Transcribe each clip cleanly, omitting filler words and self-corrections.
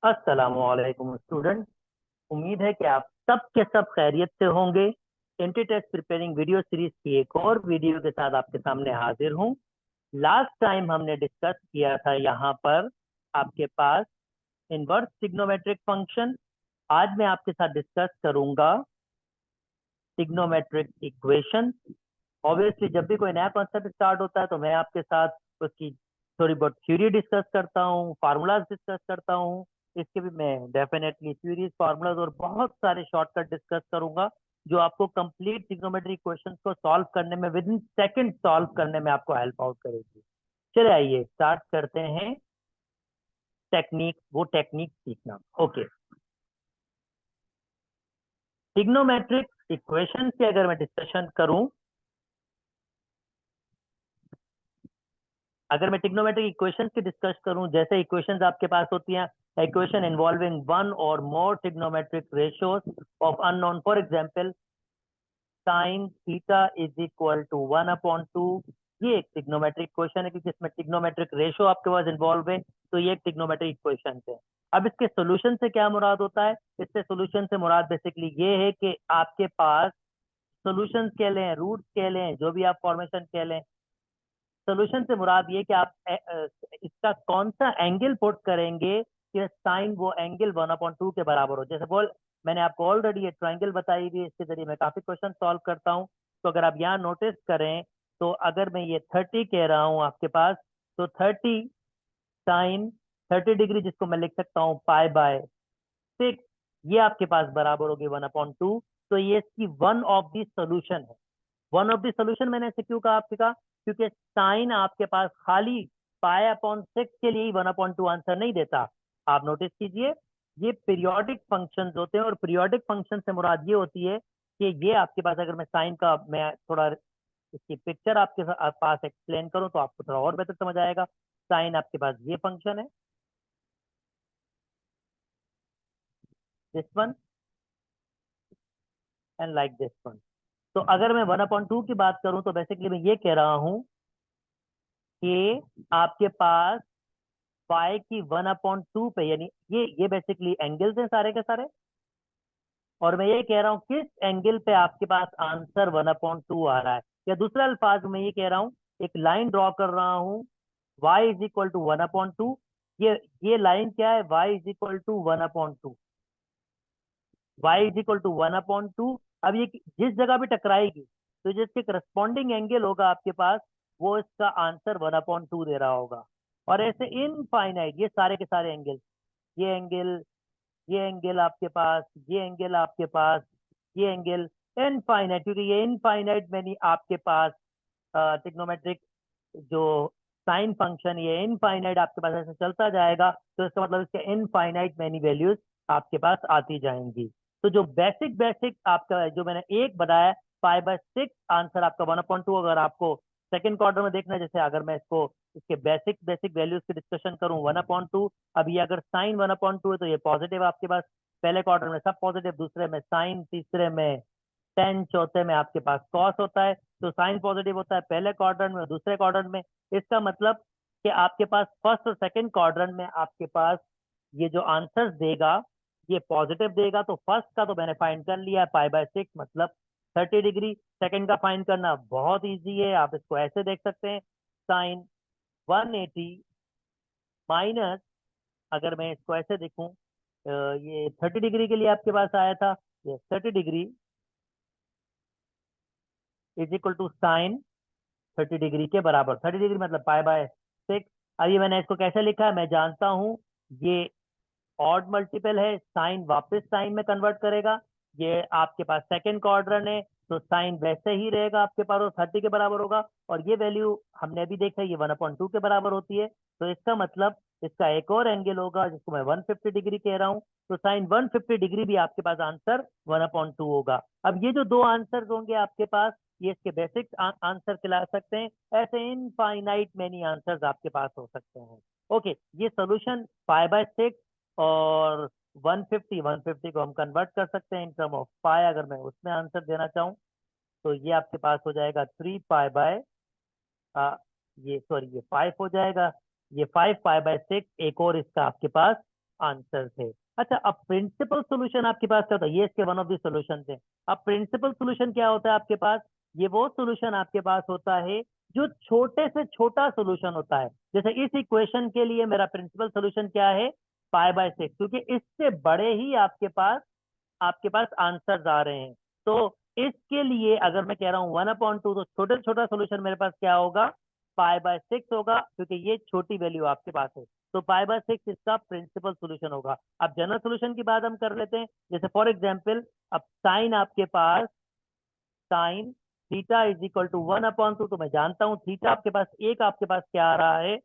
अस्सलामुअलैकुम स्टूडेंट। उम्मीद है कि आप सब के सब खैरियत से होंगे। Entry test preparing video series की एक और वीडियो के साथ आपके सामने हाजिर हूँ। लास्ट टाइम हमने डिस्कस किया था यहाँ पर आपके पास इनवर्स ट्रिग्नोमेट्रिक फंक्शन। आज मैं आपके साथ डिस्कस करूंगा ट्रिग्नोमेट्रिक इक्वेशन। ऑब्वियसली जब भी कोई नया कॉन्सेप्ट स्टार्ट होता है तो मैं आपके साथ उसकी थोड़ी बहुत थ्योरी डिस्कस करता हूँ, फार्मूलाज डिस्कस करता हूँ। इसके भी मैं डेफिनेटली थ्योरीज, फार्मूलाज और बहुत सारे शॉर्टकट डिस्कस करूंगा जो आपको कंप्लीट ट्रिग्नोमेट्री क्वेश्चंस को सॉल्व करने में, विद इन सेकंड सॉल्व करने में आपको हेल्प आउट करेगी। चलिए आइए स्टार्ट करते हैं टेक्निक, वो टेक्निक सीखना। ओके, ट्रिग्नोमेट्रिक इक्वेशन की अगर मैं डिस्कशन करूं, अगर मैं ट्रिग्नोमेट्रिक इक्वेशंस की डिस्कस करूं, जैसे इक्वेशंस आपके पास होती हैं, इक्वेशन इन्वॉल्विंग वन और more trigonometric ratios of unknown, for example sine theta is equal to 1/2। ये एक ट्रिग्नोमेट्रिक इक्वेशन है क्योंकि इसमें ट्रिग्नोमेट्रिक रेशियो आपके पास इन्वॉल्व है, तो ये एक ट्रिग्नोमेट्रिक इक्वेशन है। अब इसके सोल्यूशन से क्या मुराद होता है? इससे सोल्यूशन से मुराद बेसिकली ये है कि आपके पास सोल्यूशन कह लें, रूट्स कह लें, जो भी आप फॉर्मेशन कह लें, सोल्यूशन से मुराद ये कि आप इसका कौन सा एंगल पुट करेंगे कि साइन वो एंगल 1/2 के बराबर हो। जैसे बोल, मैंने आपको ऑलरेडी ये ट्राइंगल बताई हुई है, इसके जरिए मैं काफी क्वेश्चन सॉल्व करता हूँ। तो अगर आप यहाँ नोटिस करें तो अगर मैं ये 30 कह रहा हूँ आपके पास, तो 30 साइन 30 डिग्री, जिसको मैं लिख सकता हूँ पाई/6, ये आपके पास बराबर होगी 1/2। तो ये इसकी वन ऑफ द सोल्यूशन है। वन ऑफ द सोल्यूशन मैंने ऐसे क्यों कहा आपके का, क्योंकि साइन आपके पास खाली पाई/6 के लिए ही 1/2 आंसर नहीं देता। आप नोटिस कीजिए, ये पीरियोडिक फंक्शंस होते हैं और पीरियोडिक फंक्शन से मुराद ये होती है कि ये आपके पास, अगर मैं साइन का मैं थोड़ा इसकी पिक्चर आपके पास एक्सप्लेन करूं तो आपको थोड़ा और बेहतर समझ आएगा। साइन आपके पास ये फंक्शन है, this one and like this one. तो अगर मैं 1/2 की बात करूं तो बेसिकली मैं ये कह रहा हूं कि आपके पास पाई की 1/2 पे, यानी ये बेसिकली एंगल्स हैं सारे के सारे, और मैं ये कह रहा हूँ किस एंगल पे आपके पास आंसर 1/2 आ रहा है। या दूसरा अल्फाज में ये कह रहा हूँ, एक लाइन ड्रॉ कर रहा हूँ, y इज इक्वल टू 1/2। ये लाइन क्या है? y is equal to 1/2। y is equal to 1/2। अब ये जिस जगह भी टकराएगी तो जिसके करस्पॉन्डिंग एंगल होगा आपके पास, वो इसका आंसर 1/2 दे रहा होगा। और ऐसे इनफाइनाइट ये सारे के सारे एंगल, ये एंगल, ये एंगल आपके पास, ये एंगल आपके पास, ये एंगल इनफाइनाइट, क्योंकि ये इनफाइनाइट मैनी आपके पास ट्रिग्नोमेट्रिक जो साइन फंक्शन, ये इनफाइनाइट आपके पास ऐसे चलता जाएगा, तो इसका मतलब इसके इनफाइनाइट मैनी वैल्यूज आपके पास आती जाएंगी। तो जो बेसिक बेसिक आपका जो मैंने एक बताया, पाई/6 आंसर आपका 1/2। अगर आपको सेकंड क्वार्टर में देखना है, जैसे अगर मैं इसको इसके बेसिक बेसिक वैल्यूज की डिस्कशन करूं, 1/2, अब ये अगर साइन 1/2 है तो ये पॉजिटिव आपके पास, पहले क्वार्टर में सब पॉजिटिव, दूसरे में साइन, तीसरे में टेन, चौथे में आपके पास कॉस होता है। तो साइन पॉजिटिव होता है पहले क्वाड्रेंट में, दूसरे क्वाड्रेंट में। इसका मतलब कि आपके पास फर्स्ट और सेकंड क्वाड्रेंट में आपके पास ये जो आंसर्स देगा ये पॉजिटिव देगा। तो फर्स्ट का तो मैंने फाइंड कर लिया, पाई/6 मतलब 30 डिग्री। सेकंड का फाइंड करना बहुत ईजी है, आप इसको ऐसे देख सकते हैं, साइन 180 माइनस, अगर मैं इसको ऐसे देखूं, ये 30 डिग्री के लिए आपके पास आया था, ये 30 degree is equal to sine 30 degree के बराबर। 30 डिग्री मतलब पाई/6। अब ये मैंने इसको कैसे लिखा है मैं जानता हूँ, ये ऑड मल्टीपल है, साइन वापस साइन में कन्वर्ट करेगा। ये आपके पास सेकंड क्वाड्रेंट है, तो साइन वैसे ही रहेगा आपके पास, वो 30 के बराबर होगा। और ये वैल्यू हमने अभी देखा, ये 1/2 के बराबर होती है। तो इसका मतलब इसका एक और एंगल होगा जिसको मैं 150 डिग्री कह रहा हूँ। तो साइन 150 डिग्री भी आपके पास आंसर 1/2 होगा। अब ये जो दो आंसर होंगे आपके पास, ये इसके बेसिक आंसर कहला सकते हैं। ऐसे इनफाइनाइट मेनी आंसर्स आपके पास हो सकते हैं। ओके, ये सोल्यूशन पाई/6 और 150 को हम कन्वर्ट कर सकते हैं इन टर्म ऑफ पाई। अगर मैं उसमें आंसर देना चाहूँ तो ये आपके पास हो जाएगा 3 पाई बाय, ये सॉरी ये 5 हो जाएगा, ये 5 पाई/6 एक और इसका आपके पास आंसर थे। अच्छा, अब प्रिंसिपल सोल्यूशन आपके पास क्या होता है, ये इसके वन ऑफ द सोल्यूशन थे। अब प्रिंसिपल सोल्यूशन क्या होता है आपके पास, ये वो सोल्यूशन आपके पास होता है जो छोटे से छोटा सोल्यूशन होता है। जैसे इस इक्वेशन के लिए मेरा प्रिंसिपल सोल्यूशन क्या है, π/6, क्योंकि इससे बड़े ही आपके पास आंसर्स आ रहे हैं। तो इसके लिए अगर मैं कह रहा हूँ 1/2, तो छोटे से छोटा सोल्यूशन मेरे पास क्या होगा, π/6 होगा, क्योंकि ये छोटी वैल्यू आपके पास है। तो π/6 इसका प्रिंसिपल सोल्यूशन होगा। अब जनरल सोल्यूशन की बात हम कर लेते हैं। जैसे फॉर एग्जाम्पल, अब साइन आपके पास, sine theta is equal to 1/2, तो मैं जानता हूँ थीटा आपके पास एक आपके पास क्या आ रहा है,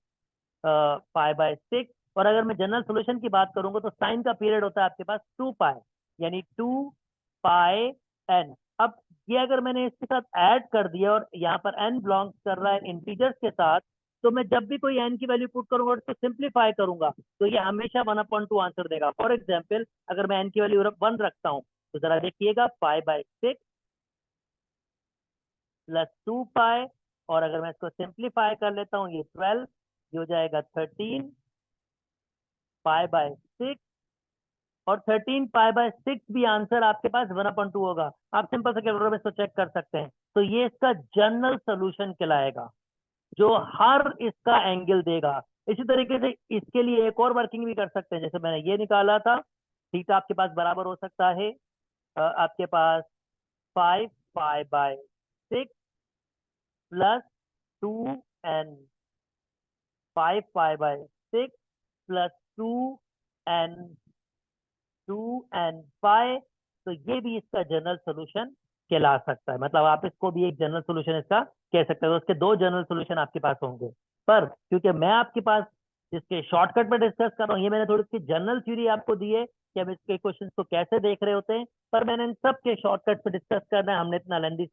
π/6। और अगर मैं जनरल सोल्यूशन की बात करूंगा तो साइन का पीरियड होता है आपके पास 2π, यानी 2πn। अब ये अगर मैंने इसके साथ ऐड कर दिया और यहाँ पर n बिलोंग्स कर रहा है इंटीजर्स के साथ, तो मैं जब भी कोई n की वैल्यू पुट करूंगा और उसको सिंप्लीफाई करूंगा तो ये हमेशा 1/2 आंसर देगा। फॉर एग्जाम्पल, अगर मैं n की वैल्यू 1 रखता हूँ तो जरा देखिएगा, π/6 प्लस 2π, और अगर मैं इसको सिंप्लीफाई कर लेता हूँ ये 12, ये हो जाएगा 13 π/6, और 13 π/6 भी आंसर आपके पास 1/2 होगा। आप सिंपल से कैलकुलेटर में इसको चेक कर सकते हैं। तो ये इसका जनरल सोल्यूशन कहलाएगा, जो हर इसका एंगल देगा। इसी तरीके से इसके लिए एक और वर्किंग भी कर सकते हैं। जैसे मैंने ये निकाला था, थीटा आपके पास बराबर हो सकता है आपके पास 5π/6 plus 2n, 5π/6 plus 2n, 2n π। तो ये भी इसका जनरल सोल्यूशन कहला सकता है। मतलब आप इसको भी एक जनरल सोल्यूशन इसका कह सकते हो। उसके दो जनरल सोल्यूशन आपके पास होंगे, पर क्योंकि मैं आपके पास इसके शॉर्टकट में डिस्कस कर रहा हूँ, ये मैंने थोड़ी सी जनरल थ्योरी आपको दी है कि हम इसके क्वेश्चंस को कैसे देख रहे होते हैं, पर मैंने इन सब के शॉर्टकट पे डिस्कस करना है, हमने इतना लेंदी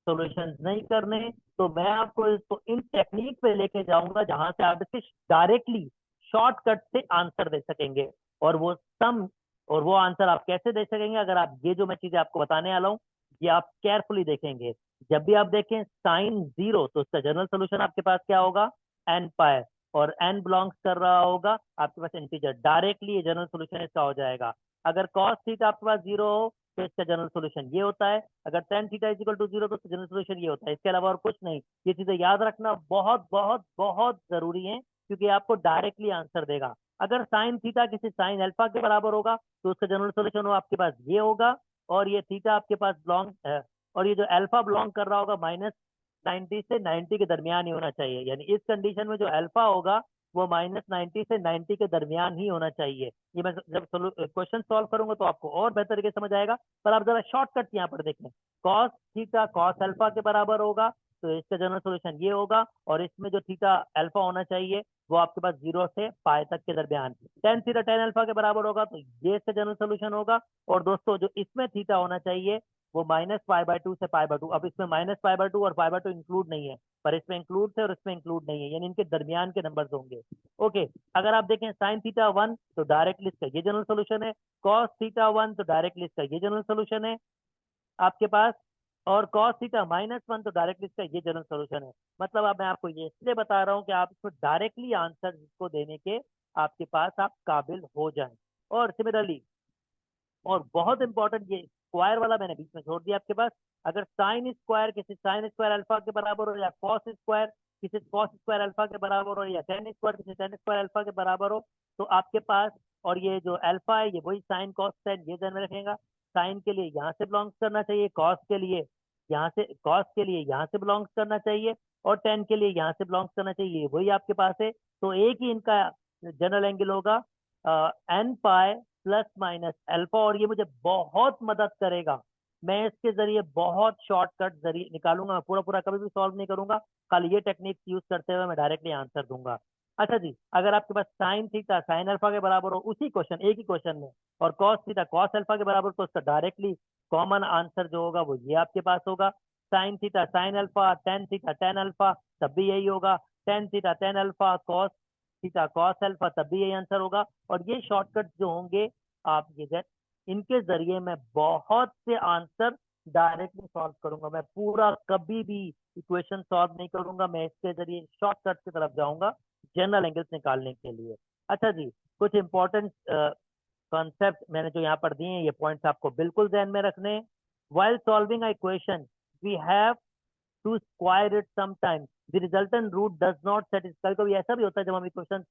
सोल्यूशन नहीं करने। तो मैं आपको इसको इन टेक्निक पे लेके जाऊंगा जहां से आप इसके डायरेक्टली शॉर्टकट से आंसर दे सकेंगे। और वो सम और वो आंसर आप कैसे दे सकेंगे, अगर आप ये जो मैं चीजें आपको बताने वाला हूँ ये आप केयरफुली देखेंगे। जब भी आप देखें साइन 0, तो उसका जनरल सोल्यूशन आपके पास क्या होगा, n π, और n बिलोंग्स कर रहा होगा आपके पास इंटीजर, डायरेक्टली ये जनरल सोल्यूशन इसका हो जाएगा। अगर cos थीटा आपके पास 0 हो तो इसका जनरल सोल्यूशन ये होता है। अगर tan theta is equal to 0 तो इसका जनरल सोल्यूशन ये होता है। इसके अलावा और कुछ नहीं। ये चीजें याद रखना बहुत बहुत बहुत जरूरी है, क्योंकि आपको डायरेक्टली आंसर देगा। अगर साइन थीटा किसी साइन अल्फा के बराबर होगा तो उसका जनरल सोल्यूशन आपके पास ये होगा। और ये थीटा आपके पास बिलोंग है, और ये जो अल्फा बिलोंग कर रहा होगा -90 से 90 के दरमियान ही होना चाहिए। यानी इस कंडीशन में जो अल्फा होगा वो -90 से 90 के दरमियान ही होना चाहिए। ये मैं जब क्वेश्चन सॉल्व करूंगा तो आपको और बेहतर तरीके से समझ आएगा। पर आप जरा शॉर्टकट यहाँ पर देखें, कॉस थीटा कॉस अल्फा के बराबर होगा तो इसका जनरल सोल्यूशन ये होगा। और इसमें जो थीटा अल्फा होना चाहिए वो आपके पास 0 से पाई तक के दरमियान, टेन थीटा टेन अल्फा के बराबर होगा तो ये इसका जनरल सोल्यूशन होगा। और दोस्तों जो इसमें थीटा होना चाहिए वो -π/2 से π/2। अब इसमें -π/2 और π/2 इंक्लूड नहीं है, पर इसमें इंक्लूड थे और इसमें इंक्लूड नहीं है, यानी इनके दरमियान के नंबर्स होंगे। ओके, अगर आप देखें साइन थीटा 1 तो डायरेक्टली इसका ये जनरल सोल्यूशन है, कॉस थीटा 1 तो डायरेक्टली इसका ये जनरल सोल्यूशन है आपके पास, और cos थीटा -1 तो डायरेक्टली इसका ये जनरल सोल्यूशन है। मतलब अब मैं आपको ये इसलिए बता रहा हूँ कि आप इसको डायरेक्टली आंसर इसको देने के आपके पास आप काबिल हो जाएं। और सिमिलरली, और बहुत इंपॉर्टेंट, ये स्क्वायर वाला मैंने बीच में छोड़ दिया आपके पास। अगर साइन स्क्वायर किसी साइन स्क्वायर अल्फा के बराबर हो, या कॉस स्क्वायर किसी कॉस स्क्वायर अल्फा के बराबर हो, या टेन स्क्वायर किसी टेन स्क्वायर अल्फा के बराबर हो, तो आपके पास, और ये जो अल्फा है ये वही साइन कॉस टेन, ये ध्यान में रखेगा। साइन के लिए यहाँ से बिलोंग्स करना चाहिए, कॉस के लिए यहाँ से, कॉस के लिए यहाँ से बिलोंग्स करना चाहिए, और टेन के लिए यहाँ से बिलोंग्स करना चाहिए, वही आपके पास है। तो एक ही इनका जनरल एंगल होगा n π प्लस माइनस अल्फा। और ये मुझे बहुत मदद करेगा, मैं इसके जरिए बहुत शॉर्टकट जरिए निकालूंगा। मैं पूरा पूरा कभी भी सॉल्व नहीं करूंगा, खाली ये टेक्निक यूज करते हुए मैं डायरेक्टली आंसर दूंगा। अच्छा जी, अगर आपके पास साइन थीटा साइन अल्फा के बराबर हो उसी क्वेश्चन, एक ही क्वेश्चन में, और कॉस थीटा कॉस अल्फा के बराबर, तो उसका डायरेक्टली कॉमन आंसर जो होगा वो ये आपके पास होगा। Sine theta sine alpha tan theta tan alpha, तब भी यही होगा। Tan theta tan alpha cos theta cos alpha, तब भी यही आंसर होगा। और ये शॉर्टकट जो होंगे आप ये, इनके जरिए मैं बहुत से आंसर डायरेक्टली सॉल्व करूंगा। मैं पूरा कभी भी इक्वेशन सॉल्व नहीं करूंगा, मैं इसके जरिए शॉर्टकट की तरफ जाऊंगा जनरल एंगल्स निकालने के लिए। अच्छा जी, कुछ इंपॉर्टेंट कॉन्सेप्ट मैंने जो यहाँ पर दिए हैं, ये पॉइंट्स आपको बिल्कुल ध्यान में रखने हैं। While solving a equation, we have to square it sometimes. The resultant root does not satisfy. कभी कभी ऐसा भी होता है जब हम इक्वेशन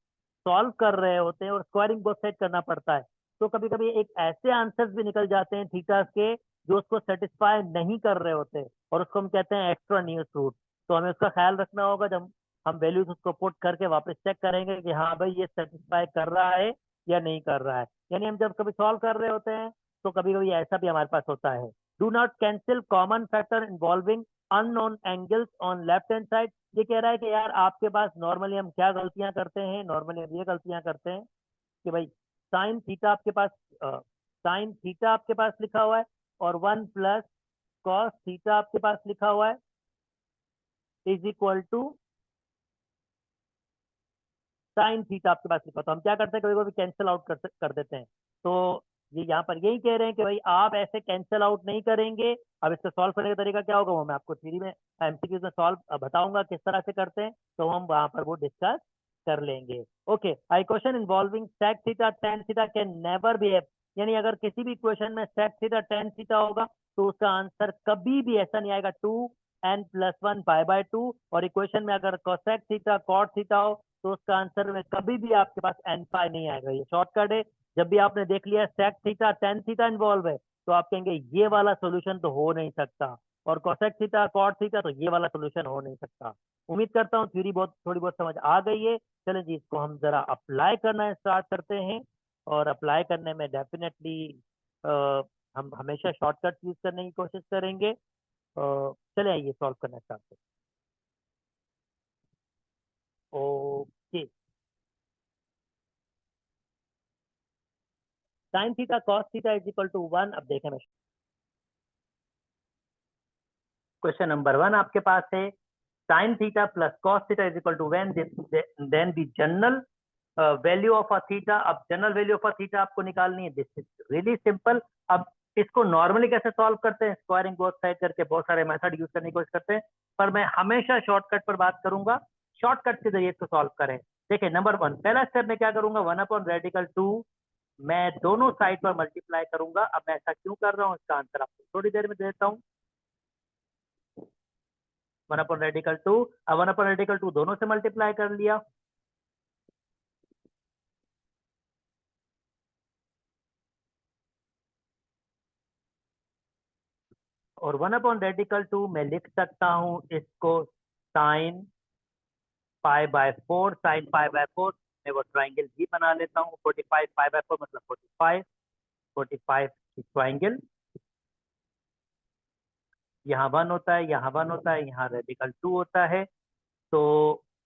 सॉल्व कर रहे होते हैं और स्क्वायरिंग बोथ साइड करना पड़ता है, तो कभी कभी एक ऐसे आंसर्स भी निकल जाते हैं थीटास के जो उसको सेटिस्फाई नहीं कर रहे होते, और उसको हम कहते हैं एक्स्ट्रा न्यूज रूट। तो हमें उसका ख्याल रखना होगा जब हम वैल्यूज उसको पुट करके वापस चेक करेंगे कि हाँ भाई ये सेटिस्फाई कर रहा है या नहीं कर रहा है। यानी हम जब कभी सॉल्व कर रहे होते हैं तो कभी कभी ऐसा भी हमारे पास होता है। Do not cancel common factor involving unknown angles on left hand side. ये कह रहा है कि यार आपके पास नॉर्मली हम क्या गलतियां करते हैं, नॉर्मली हम ये गलतियां करते हैं कि भाई साइन थीटा आपके पास साइन थीटा आपके पास लिखा हुआ है और 1 + कॉस थीटा आपके पास लिखा हुआ है is equal to sine theta आपके पास लिखा, तो हम क्या करते हैं कभी कभी कैंसिल आउट कर देते हैं। तो ये यहाँ पर यही कह रहे हैं कि भाई आप ऐसे कैंसिल आउट नहीं करेंगे। अब इसको सॉल्व करने का तरीका क्या होगा वो मैं आपको थ्योरी में एमसीक्यूज में सॉल्व बताऊंगा किस तरह से करते हैं, तो हम वहां पर वो डिस्कस कर लेंगे। Okay, I question involving sec theta tan theta can never be, यानी अगर किसी भी इक्वेशन में सेक थीटा टेन थीटा होगा तो उसका आंसर कभी भी ऐसा नहीं आएगा 2n+1 π/2, और इक्वेशन में अगर कोसेक थीटा कॉट थीटा हो तो उसका आंसर में कभी भी आपके पास एन पाई नहीं आएगा। ये शॉर्टकट है। जब भी आपने देख लिया sec theta tan theta involve है तो आप कहेंगे ये वाला सोल्यूशन तो हो नहीं सकता, और कोसेक थीटा कॉट थीटा तो ये वाला सोल्यूशन हो नहीं सकता। उम्मीद करता हूँ थ्योरी बहुत थोड़ी बहुत समझ आ गई है। चलें जी, इसको हम जरा अप्लाई करना स्टार्ट करते हैं, और अप्लाई करने में डेफिनेटली हम हमेशा शॉर्टकट यूज करने की कोशिश करेंगे। चले आइए सॉल्व करना स्टार्ट करते हैं। Okay, sine theta cos theta is equal to 1। अब देखें, मैं क्वेश्चन नंबर 1 आपके पास है sine theta plus cos theta is equal to when then the general value of a theta. अब general value of a theta आपको निकालनी है। This is really simple. अब इसको नॉर्मली कैसे सॉल्व करते हैं, स्क्वायरिंग बोथ साइड करके बहुत सारे मेथड यूज करने की कोशिश करते हैं, पर मैं हमेशा शॉर्टकट पर बात करूंगा। शॉर्टकट के जरिए इसको सॉल्व करें। देखिए नंबर 1, पहला स्टेप में क्या करूंगा, 1/रेडिकल 2 मैं दोनों साइड पर मल्टीप्लाई करूंगा। अब मैं ऐसा क्यों कर रहा हूँ इसका आंसर आपको थोड़ी देर में देता हूँ। 1/रेडिकल 2, अब 1/रेडिकल 2 दोनों से मल्टीप्लाई कर लिया, और 1/रेडिकल 2 मैं लिख सकता हूँ इसको साइन π/4। साइन π/4 मैं वो ट्राइंगल भी बना लेता हूँ। 45 π/4 मतलब 45, 45 ट्राइंगल। यहाँ 1 होता है, यहाँ 1 होता है, यहाँ रेडिकल 2 होता है। तो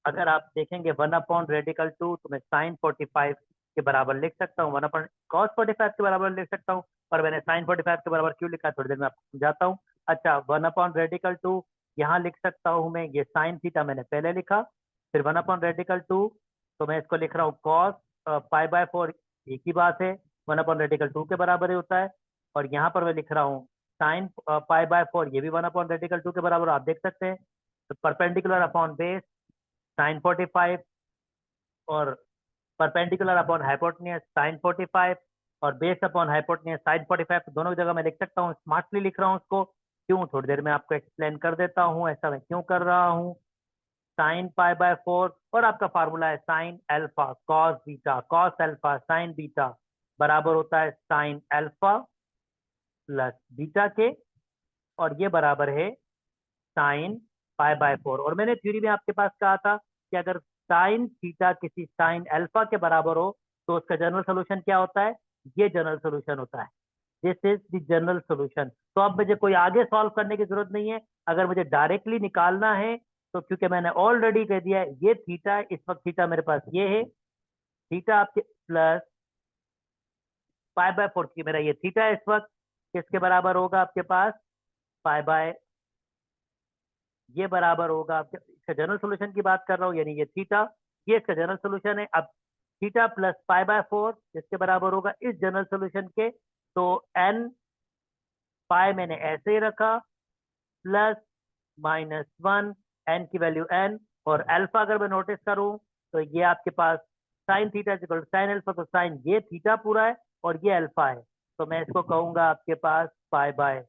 अगर आप देखेंगे 1/रेडिकल 2 तो मैं साइन 45 के बराबर लिख सकता हूँ, 1/कॉस 45 के बराबर लिख सकता हूँ। पर मैंने साइन 45 के बराबर क्यों लिखा थोड़ी देर में आपको समझाता हूँ। अच्छा, 1/रेडिकल 2 यहाँ लिख सकता हूँ मैं, ये साइन थीटा मैंने पहले लिखा, फिर 1/रेडिकल 2 तो मैं इसको लिख रहा हूँ कॉस π/4, एक ही बात है, 1/रेडिकल 2 के बराबर ही होता है। और यहाँ पर मैं लिख रहा हूँ साइन π/4, ये भी 1/रेडिकल 2 के बराबर आप देख सकते हैं। तो परपेंडिकुलर अपॉन बेस साइन 45, और परपेंडिकुलर अपॉन हाइपोटेन्यूज साइन 45, और बेस अपॉन हाइपोटेन्यूज साइन 45, तो दोनों जगह मैं लिख सकता हूँ। स्मार्टली लिख रहा हूँ उसको, क्यों थोड़ी देर में आपको एक्सप्लेन कर देता हूँ ऐसा मैं क्यों कर रहा हूँ। साइन π/4 और आपका फार्मूला है sine alpha cos beta, cos alpha sign beta बराबर होता है साइन अल्फा प्लस बीटा के, और ये बराबर है साइन π/4। और मैंने थ्योरी में आपके पास कहा था कि अगर साइन थीटा किसी साइन अल्फा के बराबर हो तो उसका जनरल सोल्यूशन क्या होता है, ये जनरल सोल्यूशन होता है। This is the general solution. तो अब मुझे कोई आगे सॉल्व करने की जरूरत नहीं है। अगर मुझे डायरेक्टली निकालना है तो क्योंकि मैंने ऑलरेडी कह दिया है ये थीटा है, इस वक्त थीटा मेरे पास ये है, थीटा आपके प्लस π/4 की मेरा ये थीटा है इस वक्त, किसके बराबर होगा आपके पास, पाई ये बराबर होगा आपके, इसका जनरल सोल्यूशन की बात कर रहा हूँ, यानी ये थीटा, ये इसका जनरल सोल्यूशन है। अब थीटा प्लस π/4 इसके बराबर होगा इस जनरल सोल्यूशन के, तो एन पाई मैंने ऐसे ही रखा, प्लस -1, एन की वैल्यू एन, और अल्फा अगर मैं नोटिस करूं तो ये आपके पास sine theta is equal to sine alpha, तो साइन ये थीटा पूरा है और ये अल्फा है, तो मैं इसको कहूंगा आपके पास पाई बाय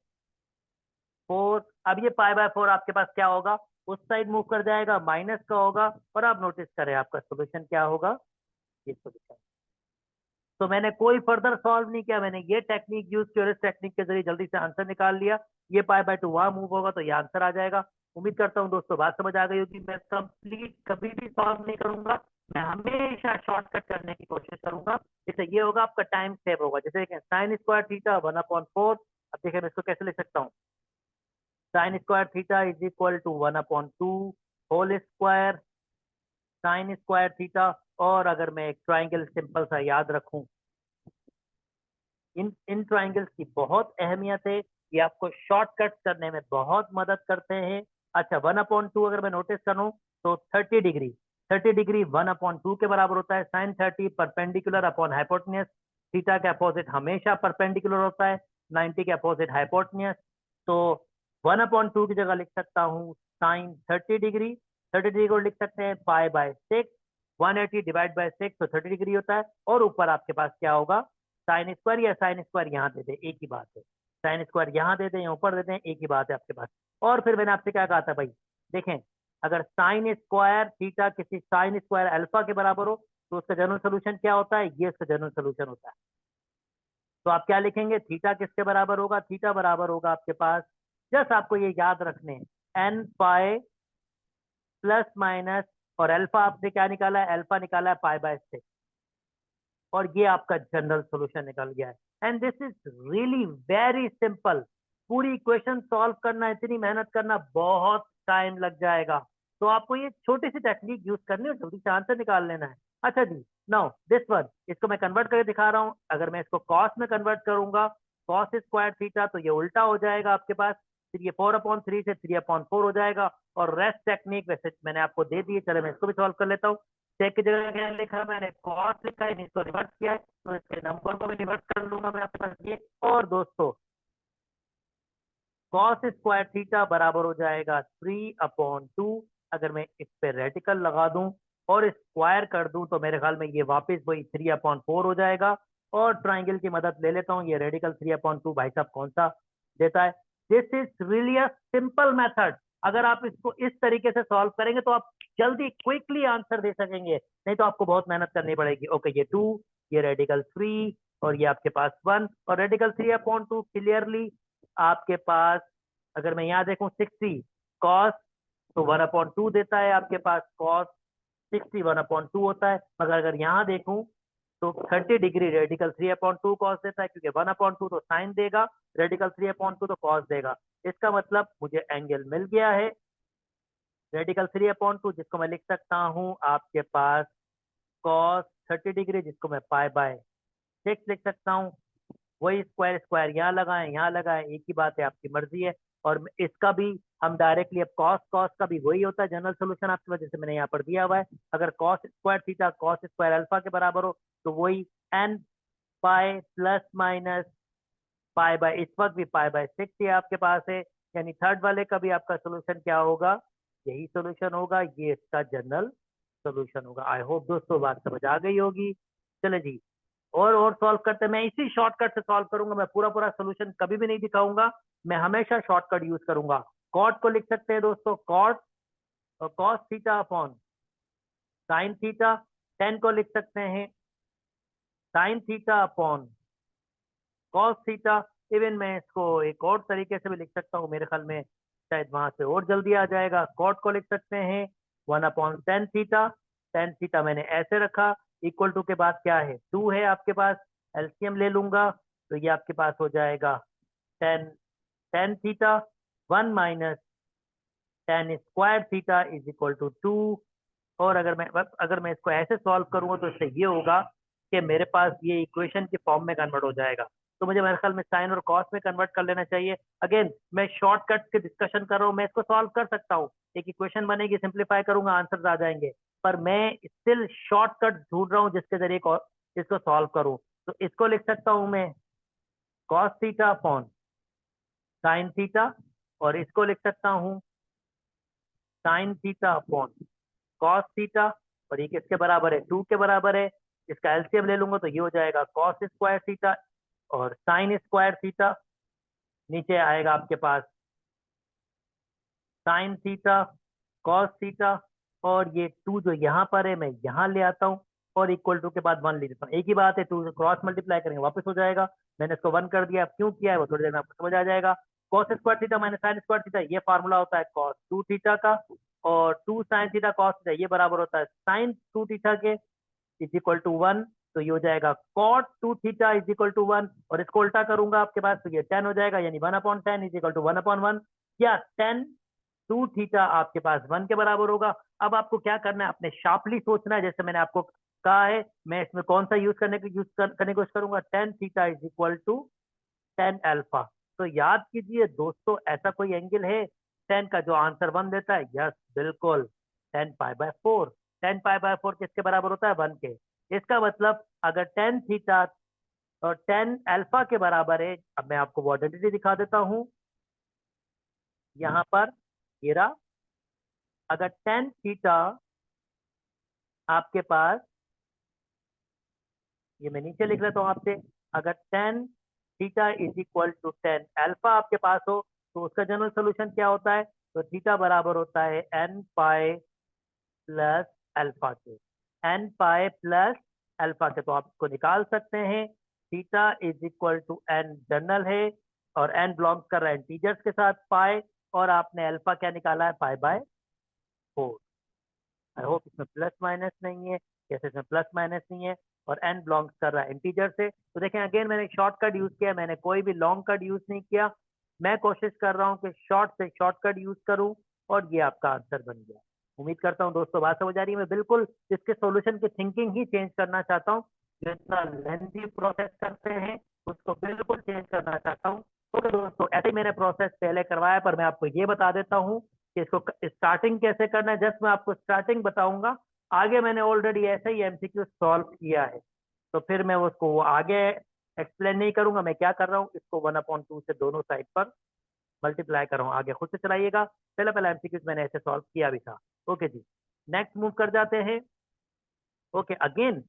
4। अब ये पाई बाय 4 आपके पास क्या होगा, उस साइड मूव कर जाएगा, माइनस का होगा, और आप नोटिस करें आपका सोल्यूशन क्या होगा, ये सोल्यूशन। तो मैंने कोई फर्दर सॉल्व नहीं किया, मैंने ये टेक्निक यूज की और इस टेक्निक के जरिए जल्दी से आंसर निकाल लिया। ये पाई बाय 2 वहां मूव होगा तो ये आंसर आ जाएगा। उम्मीद करता हूँ दोस्तों बात समझ आ गई होगी। मैं कंप्लीट कभी भी सॉल्व नहीं करूंगा, मैं हमेशा शॉर्टकट करने की कोशिश करूंगा, जिससे ये होगा आपका टाइम सेव होगा। जैसे साइन स्क्वायर थीटा 1/4। अब देखिए मैं इसको कैसे लिख सकता हूँ, sine square theta is equal to 1/2 whole square sine square theta. और अगर मैं एक ट्राइंगल सिंपल सा याद रखूं, इन ट्राइंगल्स की बहुत अहमियत है, ये आपको शॉर्टकट करने में बहुत मदद करते हैं। अच्छा 1/2 अगर मैं नोटिस करूं तो 30 डिग्री, 30 डिग्री 1/2 के बराबर होता है। Sine 30 perpendicular upon hypotenuse, theta के अपोजिट हमेशा परपेंडिकुलर होता है, 90 के अपोजिट हाइपोटेन्यूज। तो 1/2 की जगह लिख सकता हूँ साइन 30 डिग्री, 30 डिग्री को लिख सकते हैं पाई बाय 6, 180 डिवाइड बाय 6 तो 30 डिग्री होता है। और ऊपर आपके पास क्या होगा, साइन स्क्वायर, या साइन स्क्वायर यहाँ दे दे एक ही बात है, साइन स्क्वायर यहाँ दे दें या ऊपर दे दें एक ही बात है आपके पास। और फिर मैंने आपसे क्या कहा था भाई, देखें अगर साइन स्क्वायर थीटा किसी साइन स्क्वायर अल्फा के बराबर हो तो उसका जनरल सोल्यूशन क्या होता है, ये उसका जनरल सोल्यूशन होता है। तो आप क्या लिखेंगे, थीटा किसके बराबर होगा, थीटा बराबर होगा आपके पास, जस्ट आपको ये याद रखने एन पाई प्लस माइनस, और अल्फा आपने क्या निकाला है, अल्फा निकाला है पाई बाय 6, और ये आपका जनरल सॉल्यूशन निकल गया है। And this is really very simple. पूरी इक्वेशन सॉल्व करना, इतनी मेहनत करना बहुत टाइम लग जाएगा, तो आपको ये छोटी सी टेक्निक यूज करनी है और जल्दी से आंसर निकाल लेना है। अच्छा जी, नाउ दिस वन, इसको मैं कन्वर्ट करके दिखा रहा हूँ। अगर मैं इसको कॉस में कन्वर्ट करूंगा, कॉस स्क्वायर थीटा, तो ये उल्टा हो जाएगा आपके पास, फिर ये 4/3 से 3/4 हो जाएगा। और रेस्ट टेक्निक वैसे मैंने आपको दे दी है, चलो मैं इसको भी सॉल्व कर लेता हूँ। चेक की जगह क्या लिखा, मैंने कॉस लिखा है, इसको रिवर्स किया है, तो इसके नंबर को भी रिवर्स कर लूंगा मैं आपके पास ये। और दोस्तों कॉस स्क्वायर थीटा बराबर हो जाएगा 3/2। अगर मैं इस पे रेडिकल लगा दूं और स्क्वायर कर दूं तो मेरे ख्याल में ये वापस वही 3/4 हो जाएगा। और ट्राइंगल की मदद ले लेता हूँ, ये रेडिकल 3/2 भाई साहब कौन सा देता है। This is really a simple method. अगर आप इसको इस तरीके से सॉल्व करेंगे तो आप जल्दी क्विकली आंसर दे सकेंगे, नहीं तो आपको बहुत मेहनत करनी पड़ेगी। ओके ये 2, ये रेडिकल 3, और ये आपके पास 1, और रेडिकल 3/2 क्लियरली आपके पास, अगर मैं यहाँ देखूं 60 कॉस, तो 1/2 देता है आपके पास, कॉस 60 1/2 होता है। मगर अगर यहाँ देखूं तो 30 डिग्री रेडिकल 3/2 कॉस देता है, क्योंकि 1/2 तो साइन देगा, रेडिकल 3/2 तो कॉस देगा। इसका मतलब मुझे एंगल मिल गया है रेडिकल 3/2, जिसको मैं लिख सकता हूँ आपके पास कॉस 30 डिग्री, जिसको मैं पाई बाय 6 लिख सकता हूँ। वही स्क्वायर स्क्वायर यहाँ लगाएं एक ही बात है, आपकी मर्जी है। और इसका भी हम डायरेक्टली, अब कॉस कॉस का भी वही होता है जनरल सोल्यूशन आपकी वजह से मैंने यहाँ पर दिया हुआ है। अगर cos square theta cos square alpha के बराबर हो तो वही n pi plus minus pi by, इस वक्त भी पाई बाय 6 ही आपके पास है, यानी थर्ड वाले का भी आपका सोल्यूशन क्या होगा, यही सोल्यूशन होगा, ये इसका जनरल सोल्यूशन होगा। आई होप दोस्तों बात समझ आ गई होगी। चले जी, और सॉल्व करते हैं। मैं इसी शॉर्टकट से सॉल्व करूंगा, मैं पूरा पूरा सोल्यूशन कभी भी नहीं दिखाऊंगा, मैं हमेशा शॉर्टकट यूज करूंगा। कॉट को लिख सकते हैं दोस्तों कॉट, और cos theta upon sine theta. Ten को लिख सकते हैं sign theta upon cos theta. Even मैं इसको एक और तरीके से भी लिख सकता हूँ, मेरे ख्याल में शायद वहां से और जल्दी आ जाएगा। कॉट को लिख सकते हैं 1/tan थीटा। टेन थीटा मैंने ऐसे रखा, इक्वल टू के बाद क्या है 2 है आपके पास, एलसीएम ले लूंगा तो ये आपके पास हो जाएगा tan tan theta 1 - tan square theta is equal to 2। और अगर मैं इसको ऐसे सॉल्व करूंगा तो इससे ये होगा कि मेरे पास ये इक्वेशन के फॉर्म में कन्वर्ट हो जाएगा। तो मुझे मेरे ख्याल में साइन और कॉस में कन्वर्ट कर लेना चाहिए। अगेन मैं शॉर्टकट की डिस्कशन कर रहा हूँ, मैं इसको सॉल्व कर सकता हूँ, एक इक्वेशन बनेगी, सिंप्लीफाई करूंगा, आंसर आ जाएंगे। पर मैं स्टिल शॉर्टकट ढूंढ रहा हूँ जिसके जरिए इसको सॉल्व करूँ। तो इसको लिख सकता हूँ मैं cos theta upon sine theta, और इसको लिख सकता हूँ sine theta upon cos theta. और ये किसके बराबर है, 2 के बराबर है। इसका एलसीएम ले लूंगा तो ये हो जाएगा कॉस स्क्वायर थीटा और साइन स्क्वायर थीटा। नीचे आएगा आपके पास साइन थीटा कॉस थीटा, और ये 2 जो यहाँ पर है मैं यहाँ ले आता हूँ और इक्वल टू के बाद 1 ले लेता हूँ। एक ही बात है, 2 से क्रॉस मल्टीप्लाई करेंगे वापस हो जाएगा। मैंने इसको 1 कर दिया, अब क्यों किया है वो थोड़ी देर में आपको समझ आ जाएगा। Cos square theta minus sign square theta, ये फार्मूला होता है कॉस 2 थीटा का, और 2 साइन थीटा कॉस थीटा ये बराबर होता है साइन 2 थीटा के, इज इक्वल टू 1। तो ये हो जाएगा cot 2 theta is equal to 1, और इसको उल्टा करूंगा आपके पास तो ये 10 हो जाएगा, यानी 1/10 इज इक्वल टू 1/1, या 10 2 थीटा आपके पास 1 के बराबर होगा। अब आपको क्या करना है, अपने शार्पली सोचना है, जैसे मैंने आपको कहा है। मैं इसमें कौन सा करने की कोशिश करूंगा, 10 theta is equal to 10 alpha. तो याद कीजिए दोस्तों, ऐसा कोई एंगल है 10 का जो आंसर 1 देता है, यस बिल्कुल 10 पाई बाय 4। 10 पाई बाय 4 किसके बराबर होता है, 1 के। इसका मतलब अगर 10 थीटा और 10 अल्फा के बराबर है, अब मैं आपको वो आइडेंटिटी दिखा देता हूं यहाँ पर, ये रहा। अगर 10 थीटा आपके पास, ये मैं नीचे लिख लेता हूँ आपसे, अगर 10 theta is equal to 10 alpha आपके पास हो, तो उसका जनरल सोल्यूशन क्या होता है, तो थीटा बराबर होता है n पाई प्लस अल्फा के। n पाई प्लस अल्फा के, तो आप इसको निकाल सकते हैं। Theta is equal to n general है, और n बिलोंग्स कर रहा है इंटीजर्स के साथ पाई, और आपने अल्फा क्या निकाला है, पाई/4। आई होप इसमें प्लस माइनस नहीं है, जैसे इसमें प्लस माइनस नहीं है, और n बिलोंग्स कर रहा है इंटीजर से। तो देखें अगेन मैंने शॉर्टकट यूज किया, मैंने कोई भी लॉन्ग कट यूज नहीं किया। मैं कोशिश कर रहा हूँ कि शॉर्ट से शॉर्टकट यूज करूँ, और ये आपका आंसर बन गया। उम्मीद करता हूँ दोस्तों बात समझ आ रही है। मैं बिल्कुल इसके सॉल्यूशन की थिंकिंग ही चेंज करना चाहता हूँ, जो इतना लेंथी प्रोसेस करते हैं उसको बिल्कुल चेंज करना चाहता हूँ। ओके दोस्तों, ऐसे ही मैंने प्रोसेस पहले करवाया, पर मैं आपको ये बता देता हूँ कि इसको स्टार्टिंग कैसे करना है। जस्ट मैं आपको स्टार्टिंग बताऊंगा, आगे मैंने ऑलरेडी ऐसे ही एमसीक्यू सॉल्व किया है, तो फिर मैं उसको वो आगे एक्सप्लेन नहीं करूंगा। मैं क्या कर रहा हूँ, इसको 1/2 से दोनों साइड पर मल्टीप्लाई कर रहा हूँ। आगे खुद से चलाइएगा, पहले पहले एमसीक्यूज मैंने ऐसे सॉल्व किया भी था। ओके जी, नेक्स्ट मूव कर जाते हैं। ओके अगेन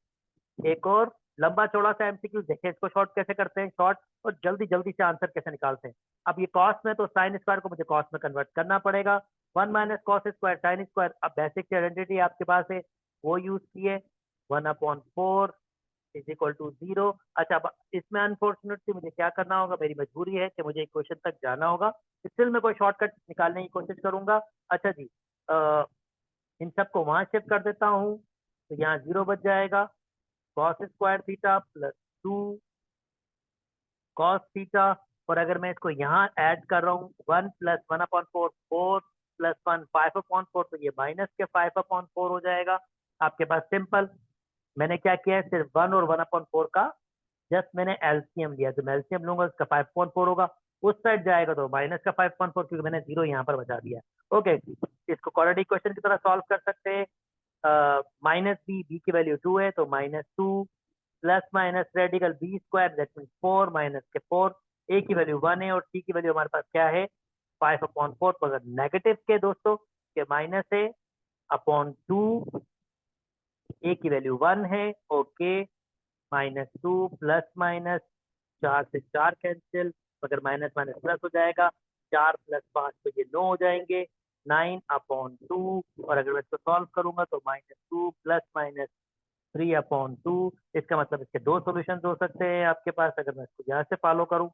एक और लंबा चौड़ा सा एमसीक्यू देखें, इसको शॉर्ट कैसे करते हैं, शॉर्ट और जल्दी जल्दी से आंसर कैसे निकालते हैं। अब ये कॉस में, तो साइन स्क्वायर को मुझे कॉस में कन्वर्ट करना पड़ेगा। 1 minus cos square sine square, अब बेसिक आइडेंटिटी आपके पास है वो यूज किए। 1/4 इज इक्वल टू 0। अच्छा, अब इसमें अनफॉर्चुनेटली मुझे क्या करना होगा, मेरी मजबूरी है कि मुझे इक्वेशन तक जाना होगा, स्टिल मैं कोई शॉर्टकट निकालने की कोशिश करूंगा। अच्छा जी, इन सबको वहां शिफ्ट कर देता हूँ, तो यहाँ 0 बच जाएगा। Cos square theta plus 2 cos theta, और अगर मैं इसको यहाँ ऐड कर रहा हूँ 1 प्लस 1/4 4 प्लस 1 5/4, तो ये माइनस के 5/4 हो जाएगा आपके पास। सिंपल, मैंने क्या किया है, सिर्फ 1 और 1/4 का जस्ट मैंने एलसीएम लिया, तो मैं एलसीएम लूंगा उसका 5/4 होगा, उस साइड जाएगा तो माइनस का 5/4, क्योंकि मैंने 0 यहाँ पर बचा दिया। ओके, इसको क्वाड्रेटिक इक्वेशन की तरह सॉल्व कर सकते हैं। -b की वैल्यू 2 है, तो -2 plus minus radical b square, that mean 4 minus के 4। ए की वैल्यू 1 है और सी की वैल्यू हमारे पास क्या है, 5/4। तो अगर नेगेटिव के दोस्तों के माइनस है अपॉन 2, ए की वैल्यू 1 है, ओके। -2 प्लस माइनस 4 से 4 कैंसिल, अगर माइनस माइनस प्लस हो जाएगा, 4 प्लस 5 तो ये 9 हो जाएंगे, 9/2। और अगर मैं इसको सॉल्व करूंगा तो -2 प्लस माइनस 3/2। इसका मतलब इसके दो सॉल्यूशन हो सकते हैं आपके पास, अगर मैं इसको यहाँ से फॉलो करूँ,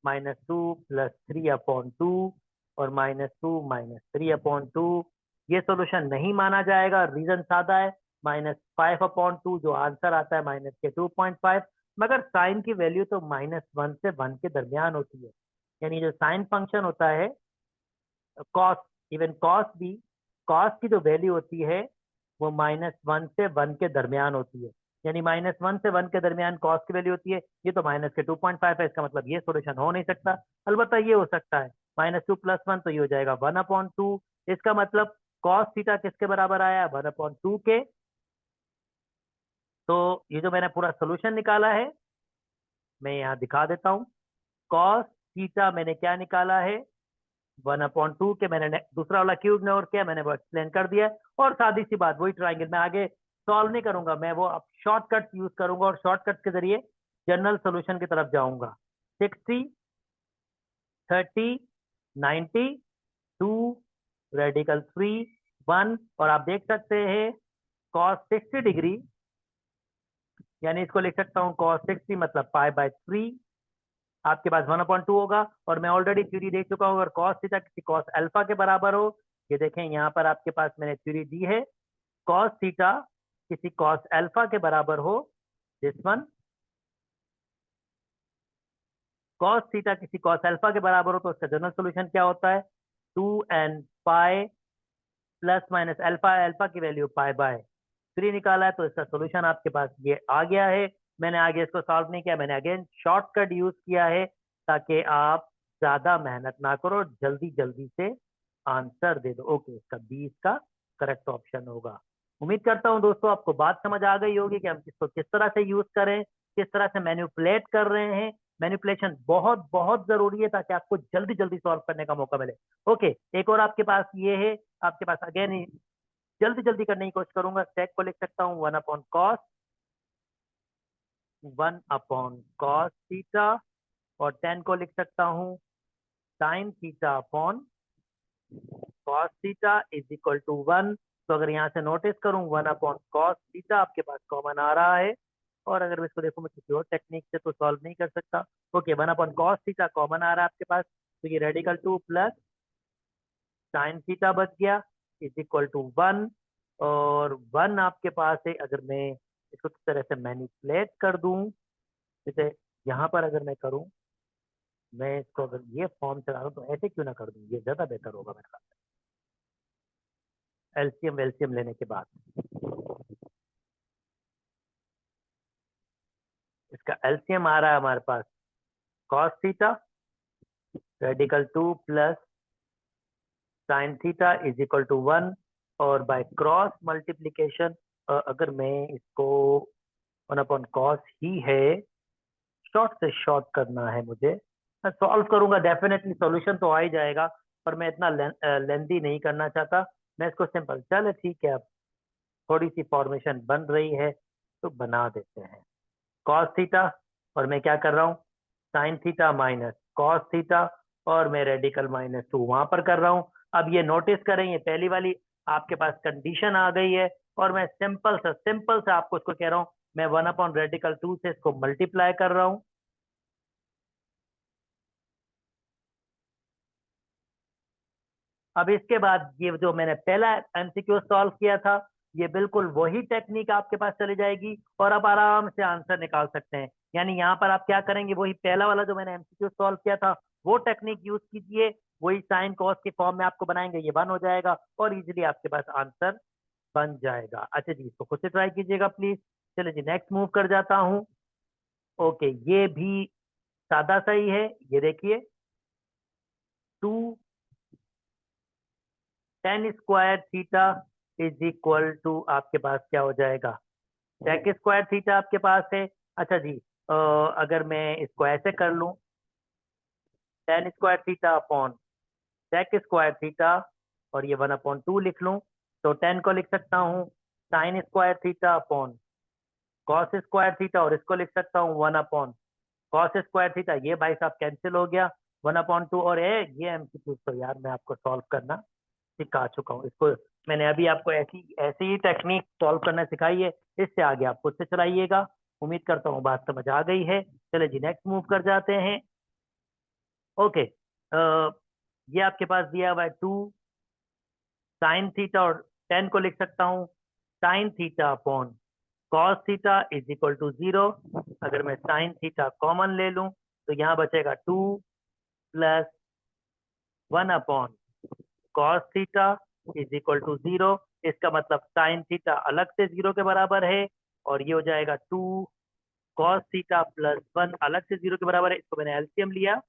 -2 प्लस 3/2 और -2 - 3/2। ये सॉल्यूशन नहीं माना जाएगा, रीजन सादा है, -5/2 जो आंसर आता है माइनस के 2.5, मगर साइन की वैल्यू तो -1 से 1 के दरमियान होती है। यानी जो साइन फंक्शन होता है कॉस, इवन कॉस भी, कॉस की जो वैल्यू होती है वो -1 से 1 के दरमियान होती है। यानी -1 से 1 के दरमियान कॉस की वैल्यू होती है, ये तो माइनस के 2.5 है, इसका मतलब ये सॉल्यूशन हो नहीं सकता। अलबत्ता ये हो सकता है, -2 + 1 तो ये हो जाएगा 1/2। इसका मतलब कॉस थीटा किसके बराबर आया, 1/2 के। तो ये जो मैंने पूरा सोल्यूशन निकाला है, मैं यहाँ दिखा देता हूँ। कॉस थीटा मैंने क्या निकाला है, 1/2 के मैंने दूसरा वाला क्यों इग्नोर किया, मैंने वो एक्सप्लेन कर दिया है। और सादी सी बात, वही ट्राइंगल मैं आगे सॉल्व नहीं करूंगा, मैं वो अब शॉर्टकट यूज करूंगा और शॉर्टकट के जरिए जनरल सोल्यूशन की तरफ जाऊंगा। 60, 30, 90, 2, रेडिकल 3, 1। और आप देख सकते हैं cos 60 डिग्री, यानी इसको लिख सकता हूँ cos 60 मतलब π/3 आपके पास 1/2 होगा। और मैं ऑलरेडी थ्योरी देख चुका हूँ, अगर cos थीटा किसी cos अल्फा के बराबर हो, ये देखें यहाँ पर आपके पास मैंने थ्योरी दी है, cos थीटा किसी cos अल्फा के बराबर हो, दिस वन, cos थीटा किसी cos अल्फा के बराबर हो, तो उसका जनरल सोल्यूशन क्या होता है, 2n पाई प्लस माइनस अल्फा, अल्फा की वैल्यू π/3 निकाला है, तो इसका सोल्यूशन आपके पास ये आ गया है। मैंने आगे इसको सॉल्व नहीं किया, मैंने अगेन शॉर्टकट यूज किया है ताकि आप ज्यादा मेहनत ना करो, जल्दी जल्दी से आंसर दे दो। ओके, इसका 20 का करेक्ट ऑप्शन होगा। उम्मीद करता हूँ दोस्तों आपको बात समझ आ गई होगी कि हम इसको किस तरह से यूज करें, किस तरह से मैनिपुलेट कर रहे हैं। मैनिपुलेशन बहुत बहुत जरूरी है ताकि आपको जल्दी जल्दी सॉल्व करने का मौका मिले। ओके, एक और आपके पास ये है, आपके पास अगेन जल्दी जल्दी करने की कोशिश करूंगा। सेक को लिख सकता हूँ 1/cos थीटा, और 10 को लिख सकता हूँ sine theta upon cos theta is equal to 1। तो अगर यहाँ से नोटिस करूँ 1/cos थीटा आपके पास कॉमन आ रहा है, और अगर मैं इसको देखूँ मैं किसी और टेक्निक से तो सॉल्व नहीं कर सकता। ओके, 1/cos थीटा कॉमन आ रहा है आपके पास, तो ये रेडिकल 2 प्लस साइन थीटा बच गया इज इक्वल टू 1। और 1 आपके पास है, अगर मैं इसको किस तरह से मैनिपुलेट कर दूं, जैसे यहाँ पर अगर मैं करूं, मैं इसको अगर ये फॉर्म चला रहा हूं तो ऐसे क्यों ना कर दूं, ये ज्यादा बेहतर होगा मेरे ख्याल से एलसीएम वेलसीएम लेने के बाद। इसका एलसीएम आ रहा है हमारे पास cos theta radical 2 plus sine theta is equal to 1। और बाय क्रॉस मल्टीप्लीकेशन अगर मैं इसको 1/cos ही है, शॉर्ट से शॉर्ट करना है मुझे, मैं सॉल्व करूंगा, डेफिनेटली सॉल्यूशन तो आ ही जाएगा, पर मैं इतना लेंदी नहीं करना चाहता। मैं इसको सिंपल, चलो ठीक है, अब थोड़ी सी फॉर्मेशन बन रही है तो बना देते हैं। कॉस थीटा, और मैं क्या कर रहा हूँ, sine theta minus cos theta, और मैं रेडिकल -2 वहां पर कर रहा हूँ। अब ये नोटिस करें, ये पहली वाली आपके पास कंडीशन आ गई है, और मैं सिंपल सा आपको इसको कह रहा हूँ, मैं 1/रेडिकल 2 से इसको मल्टीप्लाई कर रहा हूँ। अब इसके बाद ये जो मैंने पहला एमसीक्यू सॉल्व किया था, ये बिल्कुल वही टेक्निक आपके पास चली जाएगी, और आप आराम से आंसर निकाल सकते हैं। यानी यहाँ पर आप क्या करेंगे, वही पहला वाला जो मैंने एमसीक्यू सॉल्व किया था वो टेक्निक यूज कीजिए, वही साइन कॉस के फॉर्म में आपको बनाएंगे, ये 1 हो जाएगा और इजीली आपके पास आंसर बन जाएगा। अच्छा जी, इसको खुद से ट्राई कीजिएगा प्लीज। चलिए जी, नेक्स्ट मूव कर जाता हूँ। ओके, ये भी सादा सही है, ये देखिए 2 tan square theta is equal to आपके पास क्या हो जाएगा, sec स्क्वायर थीटा आपके पास है। अच्छा जी, अगर मैं इसको ऐसे कर लूं, tan square theta upon sec square theta, और ये 1/2 लिख लूं, तो 10 को लिख सकता हूँ sine square theta upon cos square theta, और इसको लिख सकता हूँ 1/cos स्क्वायर थीटा। ये भाई साहब कैंसिल हो गया 1/2। और ये एमसीक्यू तो यार मैं आपको सॉल्व करना सिखा चुका हूँ, इसको मैंने अभी आपको ऐसी ऐसी ही टेक्निक सॉल्व करना सिखाई है, इससे आगे आप खुद से चलाइएगा। उम्मीद करता हूँ बात समझ आ गई है। चले जी, नेक्स्ट मूव कर जाते हैं। ओके, ये आपके पास दिया हुआ है 2 साइन थीटा, और 10 को लिख सकता हूँ sine theta upon cos theta is equal to 0। अगर मैं साइन थीटा कॉमन ले लूं तो यहाँ बचेगा 2 प्लस 1/cos theta is equal to 0। इसका मतलब साइन थीटा अलग से 0 के बराबर है, और ये हो जाएगा 2 cos थीटा प्लस 1 अलग से 0 के बराबर है। इसको मैंने एलसीएम लिया,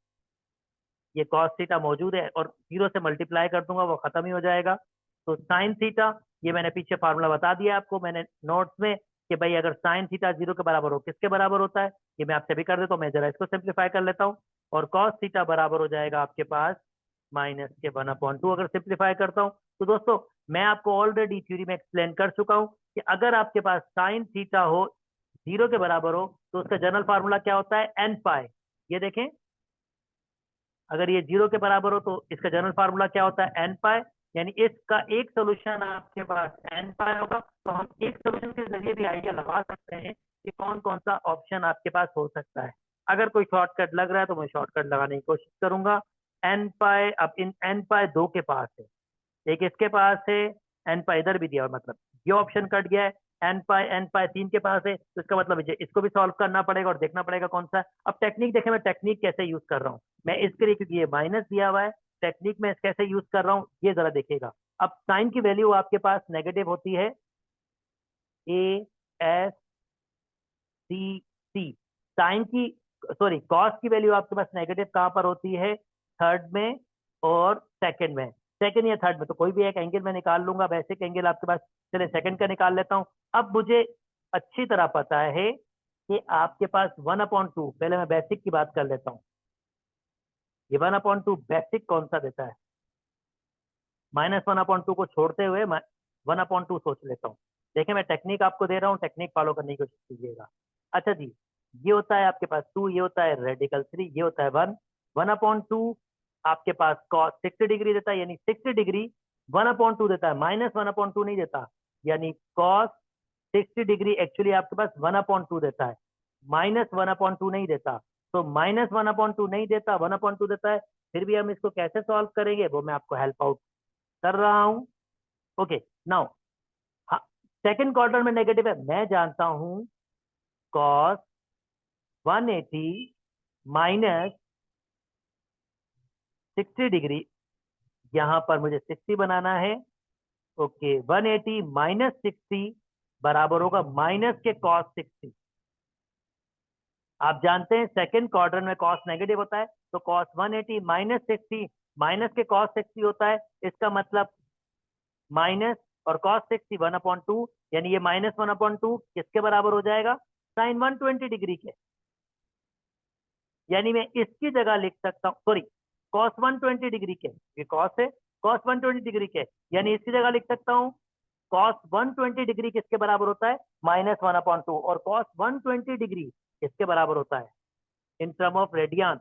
ये cos थीटा मौजूद है, और 0 से मल्टीप्लाई कर दूंगा वो खत्म ही हो जाएगा। तो साइन थीटा, ये मैंने पीछे फार्मूला बता दिया आपको मैंने नोट्स में, कि भाई अगर साइन थीटा 0 के बराबर हो, किसके बराबर होता है, ये मैं आपसे भी कर देता हूँ, मैं जरा इसको सिंप्लीफाई कर लेता हूँ। और cos थीटा बराबर हो जाएगा आपके पास माइनस के 1/2। अगर सिंप्लीफाई करता हूँ तो दोस्तों मैं आपको ऑलरेडी थ्योरी में एक्सप्लेन कर चुका हूँ कि अगर आपके पास साइन थीटा हो 0 के बराबर हो तो उसका जनरल फार्मूला क्या होता है, एन पाई। ये देखें, अगर ये 0 के बराबर हो तो इसका जनरल फार्मूला क्या होता है, एन पाई। यानी इसका एक सोल्यूशन आपके पास एन पाई होगा। तो हम एक सोल्यूशन के जरिए भी आइडिया लगा सकते हैं कि कौन कौन सा ऑप्शन आपके पास हो सकता है। अगर कोई शॉर्टकट लग रहा है तो मैं शॉर्टकट लगाने की कोशिश करूंगा। एन पाई, अब इन एन पाई 2 के पास है, एक इसके पास है, एन पाई इधर भी दिया, मतलब ये ऑप्शन कट गया है। एन पाई 3 के पास है, तो इसका मतलब इसको भी सॉल्व करना पड़ेगा और देखना पड़ेगा कौन सा है। अब टेक्निक देखें, मैं टेक्निक कैसे यूज कर रहा हूँ। मैं इसके लिए, क्योंकि ये माइनस दिया हुआ है, टेक्निक में कैसे यूज कर रहा हूँ ये जरा देखिएगा। अब साइन की वैल्यू आपके पास नेगेटिव होती है, A S C C. Sine की, सॉरी, कॉस की वैल्यू आपके पास नेगेटिव कहाँ पर होती है, थर्ड में और सेकंड में। सेकंड या थर्ड में तो कोई भी एक एंगल मैं निकाल लूंगा। बेसिक एंगल आपके पास, चलिए सेकंड का निकाल लेता हूं। अब मुझे अच्छी तरह पता है कि आपके पास 1/2, पहले मैं बेसिक की बात कर लेता हूँ। ये 1/2 बेसिक कौन सा देता है, -1/2 को छोड़ते हुए 1/2 सोच लेता हूँ। देखिए मैं टेक्निक आपको दे रहा हूँ, टेक्निक फॉलो करने की कोशिश कीजिएगा। अच्छा जी, ये होता है आपके पास 2, ये होता है रेडिकल 3, ये होता है 1। 1/2 आपके पास cos 60 डिग्री देता है, यानी 60 डिग्री 1/2 देता है, -1/2 नहीं देता। यानी cos 60 डिग्री एक्चुअली आपके पास 1/2 देता है, -1/2 नहीं देता। तो -1/2 नहीं देता, 1/2 देता है। फिर भी हम इसको कैसे सॉल्व करेंगे वो मैं आपको हेल्प आउट कर रहा हूं। ओके, नाउ सेकंड क्वार्टर में नेगेटिव है, मैं जानता हूं cos 180 माइनस 60 डिग्री, यहां पर मुझे 60 बनाना है। ओके, 180 माइनस 60 बराबर होगा माइनस के cos 60। आप जानते हैं सेकंड क्वार्टर में cos नेगेटिव होता है, तो cos 180 माइनस 60 माइनस के cos 60 होता है। इसका मतलब माइनस और cos 60 1/2, यानी ये -1/2 किसके बराबर हो जाएगा, साइन 120 डिग्री के। यानी मैं इसकी जगह लिख सकता हूँ, सॉरी, cos 120 डिग्री के, ये cos है, cos 120 डिग्री के, यानी इसकी जगह लिख सकता हूँ cos 120 डिग्री किसके बराबर होता है, -1/2। और cos 120 डिग्री किसके बराबर होता है इन टर्म ऑफ रेडियन।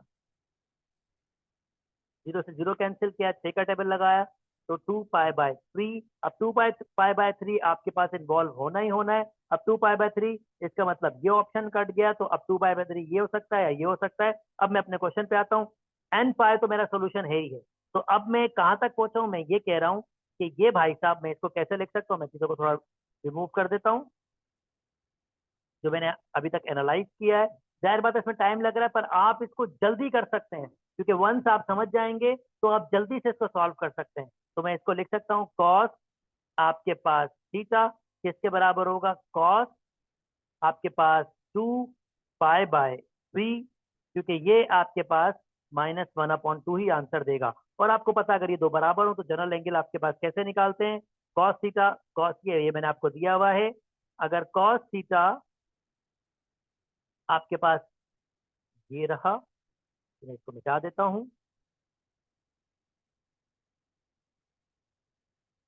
0 से 0 कैंसिल किया, 6 का टेबल लगाया, तो 2π/3। अब 2π/3 आपके पास इन्वॉल्व होना ही होना है। अब 2π/3, इसका मतलब ये ऑप्शन कट गया, तो अब 2π/3 ये हो सकता है या ये हो सकता है। अब मैं अपने क्वेश्चन पे आता हूँ। एन पाई तो मेरा सोल्यूशन है ही है। तो अब मैं कहाँ तक पहुंचा हूँ, मैं ये कह रहा हूँ कि ये भाई साहब, मैं इसको कैसे लिख सकता हूँ, मैं चीजों को थोड़ा रिमूव कर देता हूँ जो मैंने अभी तक एनालाइज किया है। जाहिर बात है इसमें टाइम लग रहा है, पर आप इसको जल्दी कर सकते हैं, क्योंकि वंस आप समझ जाएंगे तो आप जल्दी से इसको सॉल्व कर सकते हैं। तो मैं इसको लिख सकता हूँ कॉस आपके पास थीटा किसके बराबर होगा, कॉस आपके पास 2π/3, क्योंकि ये आपके पास -1/2 ही आंसर देगा। और आपको पता अगर ये दो बराबर हो तो जनरल एंगल आपके पास कैसे निकालते हैं, कॉस थीटा, कॉस ये मैंने आपको दिया हुआ है। अगर कॉस थीटा आपके पास ये रहा, तो मैं इसको मिटा देता हूं।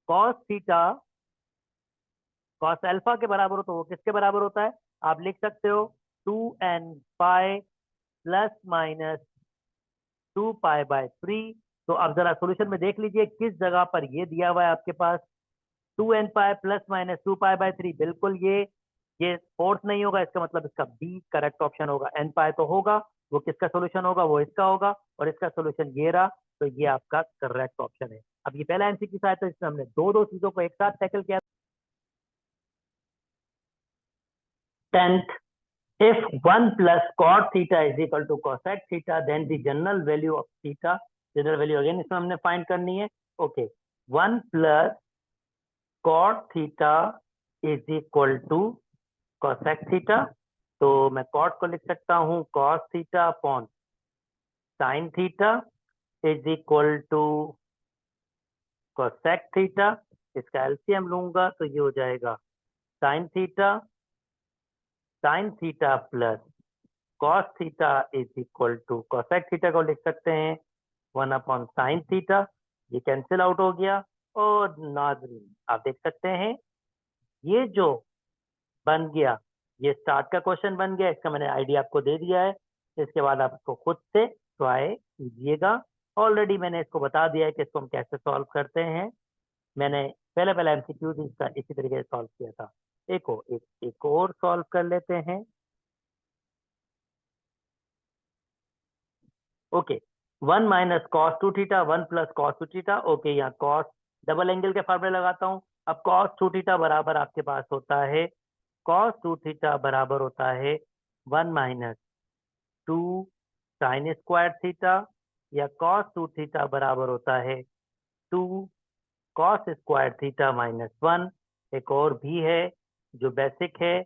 कॉस थीटा कॉस अल्फा के बराबर हो तो वो किसके बराबर होता है, आप लिख सकते हो 2n पाई प्लस माइनस 2π/3। तो अब जरा सोल्यूशन में देख लीजिए किस जगह पर ये दिया हुआ है आपके पास 2n पाई प्लस माइनस 2π/3। बिल्कुल ये फोर्स नहीं होगा, इसका मतलब इसका बी करेक्ट ऑप्शन होगा। एन पाई तो होगा, वो किसका सोल्यूशन होगा, वो इसका होगा, और इसका सोल्यूशन ये रहा। तो ये आपका करेक्ट ऑप्शन है। अब ये पहला एमसीक्यू था, तो इसमें हमने दो दो चीजों को एक साथ टैकल किया। 10th, if 1 plus cot theta is equal to cosec theta, then the general value of theta, general value again इसमें हमने फाइंड करनी है। Okay, 1 plus cot theta is equal to cosec theta। तो मैं cot को लिख सकता हूँ cos theta upon sin theta is equal to cosec theta। इसका एलसीएम लूंगा तो ये हो जाएगा sin theta plus cos theta is equal to cosec theta को लिख सकते हैं 1/sin θ, ये कैंसिल आउट हो गया। और नाज़रीन आप देख सकते हैं ये जो बन गया, ये स्टार्ट का क्वेश्चन बन गया, इसका मैंने आईडिया आपको दे दिया है। इसके बाद आप इसको खुद से ट्राई कीजिएगा। ऑलरेडी मैंने इसको बता दिया है कि इसको हम कैसे सॉल्व करते हैं। मैंने पहले पहले एमसीक्यूज इसका इसी तरीके से सॉल्व किया था। एक और सॉल्व कर लेते हैं। Okay, 1 - cos 2θ 1 + cos 2θ। ओके, यहाँ कॉस डबल एंगल के फॉर्मूले लगाता हूँ। अब cos 2θ बराबर आपके पास होता है, cos 2θ बराबर होता है 1 - 2 sin² θ, या cos 2θ बराबर होता है 2 cos² θ - 1। एक और भी है जो बेसिक है,